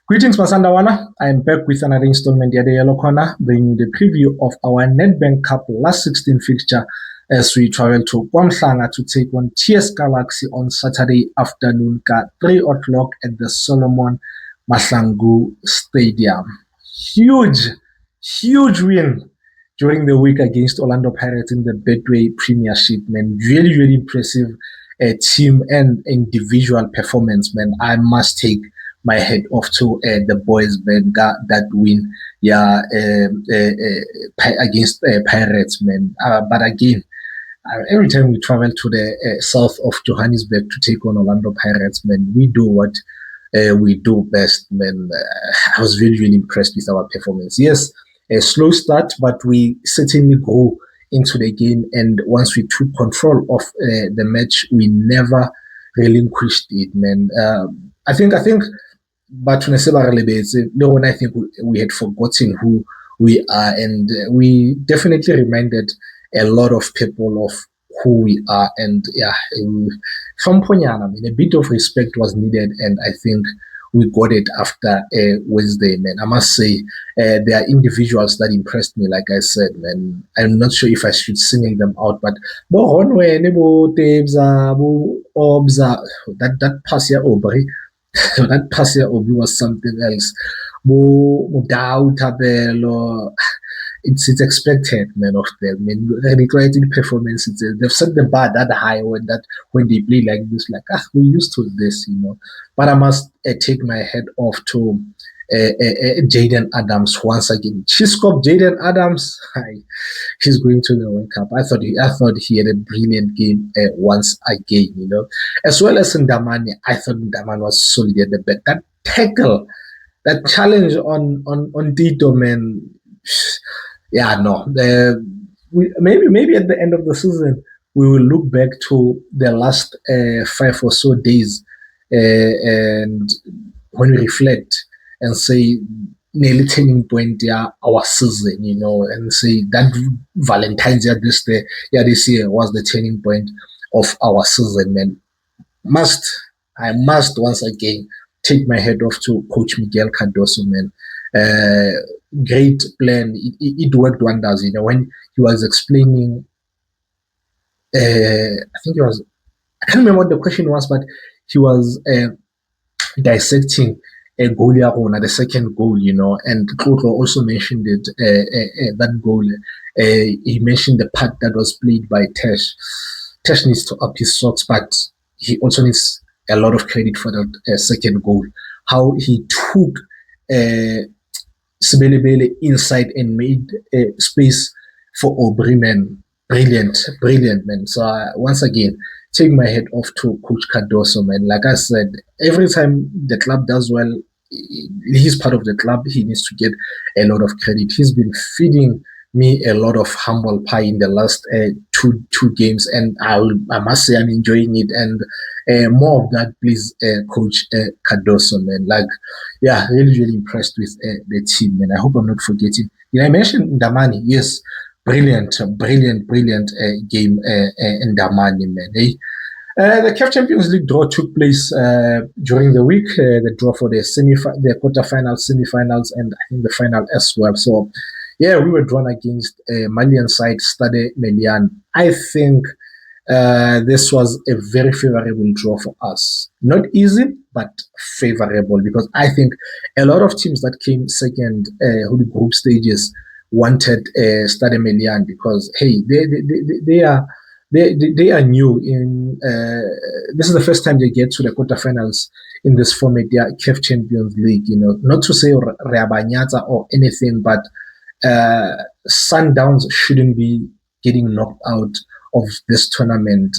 Greetings, Masandawana. I am back with another installment of the Yellow Corner, bringing the preview of our Nedbank Cup last 16 fixture as we travel to Kwamhlanga to take on TS Galaxy on Saturday afternoon at 3 o'clock at the Solomon Mahlangu Stadium. Huge win during the week against Orlando Pirates in the Betway Premiership, man. Really impressive team and individual performance, man. I must take my head off to the boys, man. That win, against Pirates, man. But again, every time we travel to the south of Johannesburg to take on Orlando Pirates, man, we do what we do best, man. I was really impressed with our performance. Yes, a slow start, but we certainly go into the game. And once we took control of the match, we never relinquished it, man. I think, but when I think we had forgotten who we are, and we definitely reminded a lot of people of who we are. And from Ponyana, a bit of respect was needed, and I think we got it after Wednesday, man. I must say, there are individuals that impressed me, like I said, man. I'm not sure if I should single them out, but that pass here, Aubrey, that pass here, Aubrey was something else. It's expected, man, of them. I mean, the performance, they've set the bar that high when they play like this, we're used to this, But I must take my head off to Jayden Adams once again. Chiscop Jayden Adams, he's going to the World Cup. I thought he had a brilliant game once again, As well as Ndamani, I thought Ndamani was solid at the back. That tackle, that challenge on Tito, man. Yeah, no. Maybe at the end of the season we will look back to the last 5 or so days, and when we reflect and say nearly turning point, our season, and say that Valentine's Day this year was the turning point of our season. Man, I must once again take my head off to Coach Miguel Cardoso, man. Great plan. It worked wonders, when he was explaining, I can't remember what the question was, but he was dissecting a goal, the second goal, and Klotlo also mentioned it, that goal. He mentioned the part that was played by Tesh. Tesh needs to up his socks, but he also needs a lot of credit for that second goal. How he took Sibelebele inside and made space for Aubrey, man. Brilliant, man. So once again, take my head off to Coach Cardoso, man. Like I said, every time the club does well, he's part of the club. He needs to get a lot of credit. He's been feeding me a lot of humble pie in the last two games, and I must say I'm enjoying it. And more of that, please, Coach Cardoso, man. Really impressed with the team, man. I hope I'm not forgetting. I mentioned Ndamani? Yes, brilliant game in Ndamani, man. The CAF Champions League draw took place during the week. The draw for the quarterfinals, semifinals, and I think the final as well. So, we were drawn against Malian side Stade Melian. I think this was a very favorable draw for us. Not easy, but favorable, because I think a lot of teams that came second who the group stages wanted Stade Melian, because hey, they are new in. This is the first time they get to the quarterfinals in this format. They are CAF Champions League. Not to say Reabanyata or anything, but Sundowns shouldn't be getting knocked out of this tournament.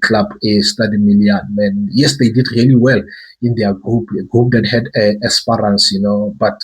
Club Stade Melian, man. Yes, they did really well in their group, a group that had Esperance, but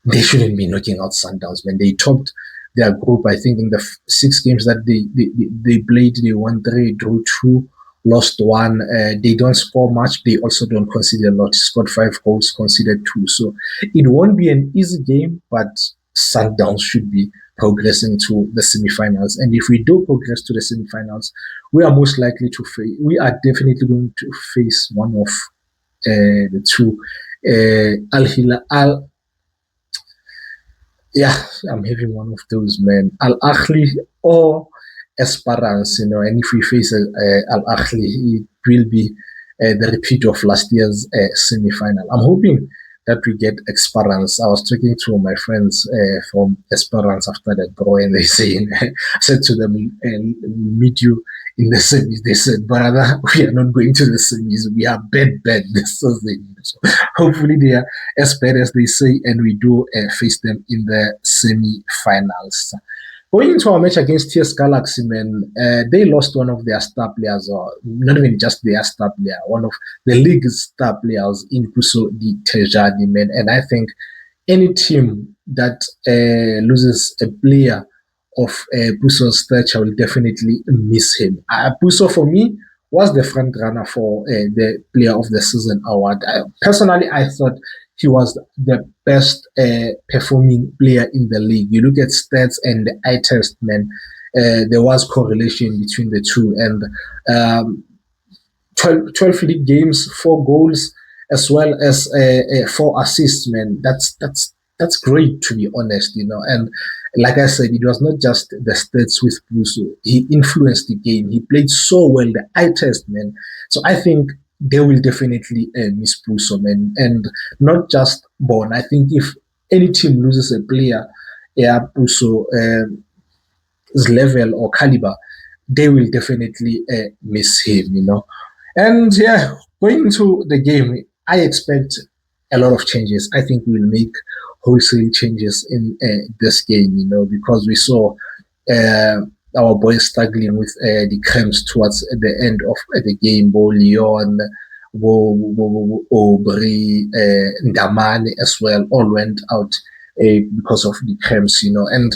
they shouldn't be knocking out Sundowns, man. They topped their group. I think in the 6 games that they played, they won 3, drew 2, lost 1. They don't score much. They also don't concede a lot. Scored 5 goals, conceded 2. So it won't be an easy game, but Sundowns should be progressing to the semifinals. And if we do progress to the semifinals, we are most likely to face. We are definitely going to face one of the two. Al Hilal, yeah, I'm having one of those, man. Al Ahly or Esperance, and if we face Al Ahly, it will be the repeat of last year's semi-final. I'm hoping that we get Esperance. I was talking to my friends from Esperance after that, bro, and they saying, I said to them, we'll meet you in the semis. They said, brother, we are not going to the semis. We are bad this season. So hopefully they are as bad as they say, and we do face them in the semi-finals. Going into our match against TS Galaxy, man, they lost one of their star players, or not even just their star player, one of the league's star players in Puso Di Tejani, man. And I think any team that loses a player of Puso's stature will definitely miss him. Puso, for me, was the front runner for the Player of the Season award. Personally, I thought he was the best performing player in the league. You look at stats and the eye test, man, there was correlation between the two. And 12 league games, 4 goals, as well as 4 assists, man. That's great, to be honest, And like I said, it was not just the stats with Puso. He influenced the game. He played so well, the eye test, man. So I think they will definitely miss Puso, man. And not just Bon. I think if any team loses a player, Puso's level or caliber, they will definitely miss him, And yeah, going into the game, I expect a lot of changes. I think we'll make wholesale changes in this game, because we saw our boys struggling with the cramps towards the end of the game. Bo Leon, Aubrey, Ndamane as well, all went out because of the cramps, And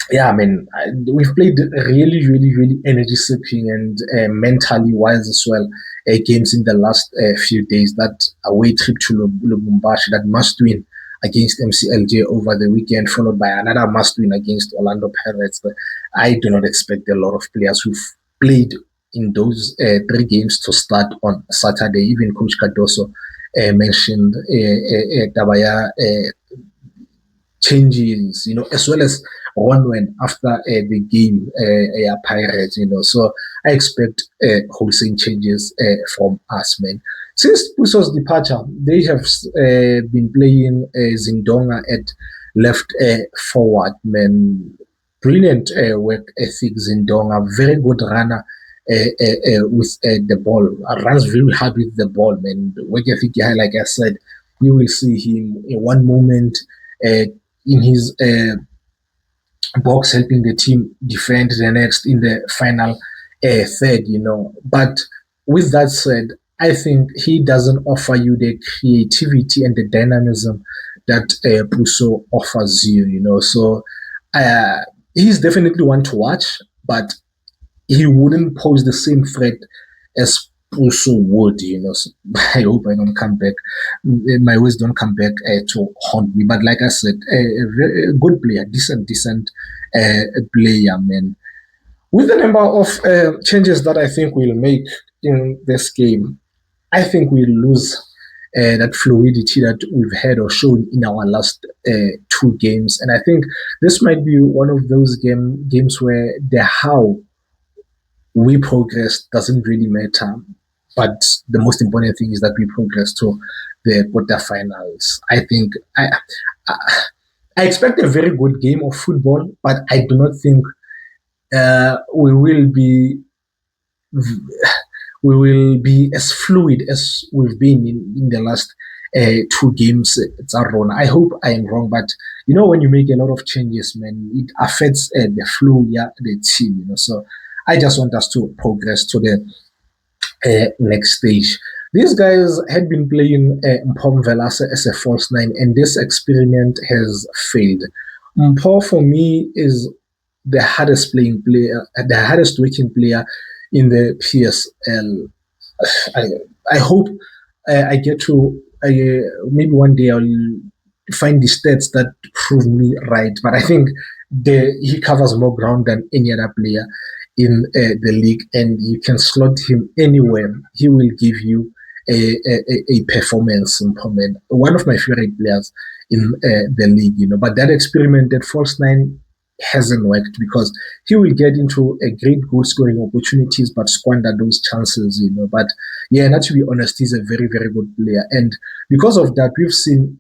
yeah, I mean, we've played really, really, really energy-sapping and mentally wise as well games in the last few days. That away trip to Lubumbashi, that must-win against MCLJ over the weekend, followed by another must-win against Orlando Pirates. But I do not expect a lot of players who've played in those 3 games to start on Saturday. Even Coach Cardoso mentioned Tabaya changes, as well as one went after the game, Pirates, So I expect wholesale changes from us, man. Since Puso's departure, they have been playing Zindonga at left forward, man. Brilliant work ethic, Zindonga. Very good runner with the ball. Runs very hard with the ball, man. Work ethic, like I said, you will see him in one moment in his box helping the team defend, the next in the final third, But with that said, I think he doesn't offer you the creativity and the dynamism that Puso offers you, So he's definitely one to watch, but he wouldn't pose the same threat as Puso would, So I hope I don't come back. My words don't come back to haunt me. But like I said, a good player, decent player, man. With the number of changes that I think we'll make in this game, I think we'll lose that fluidity that we've had or shown in our last 2 games. And I think this might be one of those games where the how we progress doesn't really matter. But the most important thing is that we progress to the quarterfinals. I think I expect a very good game of football, but I do not think we will be as fluid as we've been in the last 2 games. It's wrong. I hope I am wrong, but when you make a lot of changes, man, it affects the flow, the team. So I just want us to progress to the next stage. These guys had been playing Mpho Velase as a false 9, and this experiment has failed. Mpho, for me, is the hardest playing player, the hardest working player in the PSL. I hope I get to maybe one day I'll find the stats that prove me right. But I think he covers more ground than any other player in the league, and you can slot him anywhere. He will give you a performance improvement. One of my favorite players in the league, but that experiment at false nine hasn't worked because he will get into a great goal scoring opportunities but squander those chances, But yeah, not to be honest, he's a very, very good player. And because of that, we've seen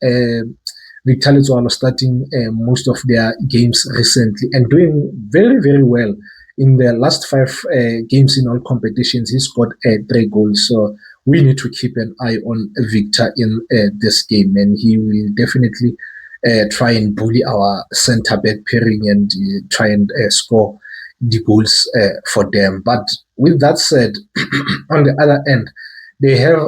Victor Letswalo starting most of their games recently and doing very, very well. In the last 5 games in all competitions, he scored 3 goals. So we need to keep an eye on Victor in this game, and he will definitely try and bully our center back pairing and try and score the goals for them. But with that said, on the other end, they have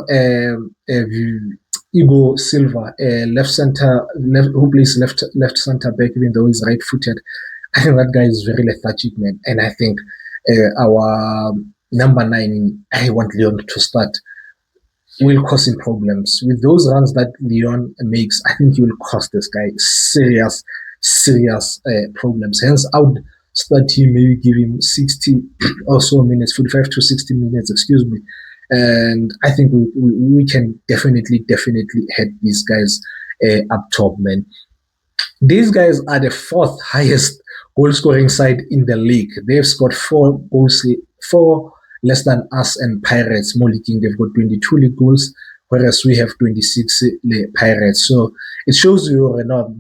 Igor Silva, who plays left center back, even though he's right-footed. I think that guy is very lethargic, man. And I think our number 9, I want Leon to start, will cause him problems. With those runs that Leon makes, I think he will cause this guy serious problems. Hence, I would start him, maybe give him 60 or so minutes, 45 to 60 minutes, excuse me. And I think we can definitely head these guys up top, man. These guys are the 4th highest goal scoring side in the league. They've scored 4 goals, 4 less than us and Pirates. Molly King, they've got 22 league goals, whereas we have 26 Pirates. So it shows you,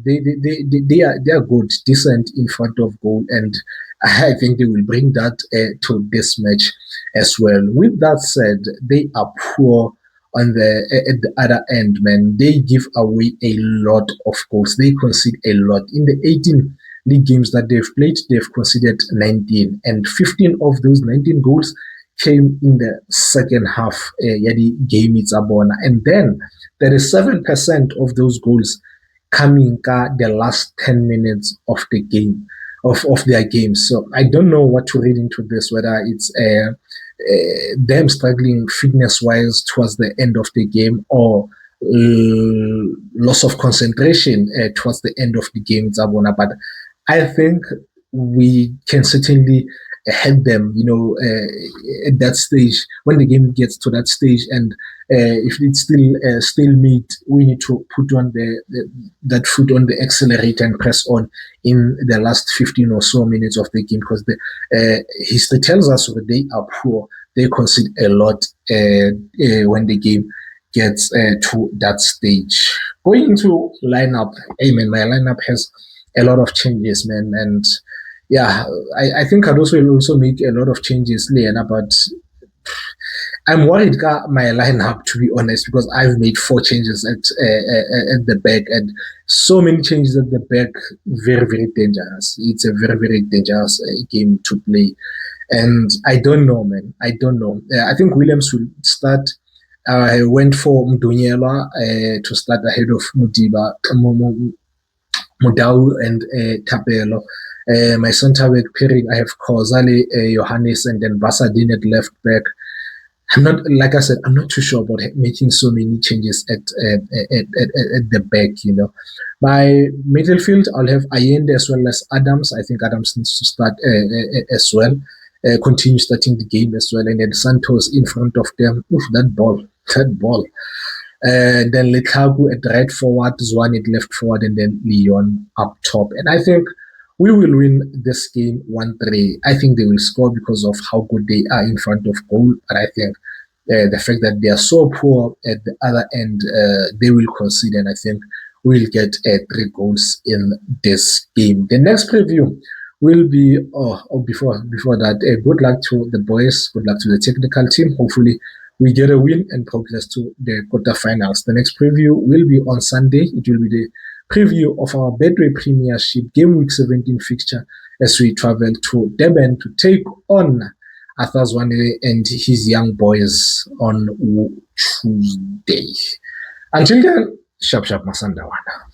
they are good, decent in front of goal, and I think they will bring that to this match as well. With that said, they are poor on at the other end, man. They give away a lot of goals. They concede a lot. In the 18 league games that they've played, they've conceded 19, and 15 of those 19 goals came in the second half. The game it's abona, and then 37% of those goals coming the last 10 minutes of the game. Of their games. So I don't know what to read into this, whether it's them struggling fitness-wise towards the end of the game or loss of concentration towards the end of the game. But I think we can certainly help them, at that stage, when the game gets to that stage, and if it's still stalemate, we need to put on that foot on the accelerator and press on in the last 15 or so minutes of the game, because the history tells us that they are poor. They concede a lot when the game gets to that stage. Going into lineup, my lineup has a lot of changes, man, and yeah, I think Cardoso will also make a lot of changes later, but I'm worried about my lineup, to be honest, because I've made 4 changes at the back, and so many changes at the back, very, very dangerous. It's a very, very dangerous game to play. And I don't know, man. I don't know. I think Williams will start. I went for Mdunyela to start ahead of Mudiba, Mudau and Tapelo. My center back pairing, I have Kozale, Johannes, and then Basadin at left back. I'm not, like I said, I'm not too sure about making so many changes at the back, By midfield, I'll have Allende as well as Adams. I think Adams needs to start as well, continue starting the game as well. And then Santos in front of them. Oof, that ball. Then Lekaku at right forward, Zwane at left forward, and then Leon up top. And I think we will win this game 1-3. I think they will score because of how good they are in front of goal. But I think the fact that they are so poor at the other end, they will concede. And I think we'll get 3 goals in this game. The next preview will be, before that, good luck to the boys. Good luck to the technical team. Hopefully, we get a win and progress to the quarterfinals. The next preview will be on Sunday. It will be the preview of our Betway Premiership Game Week 17 fixture as we travel to Durban to take on Arthur Zwane and his young boys on Tuesday. Until then, sharp Masandawana.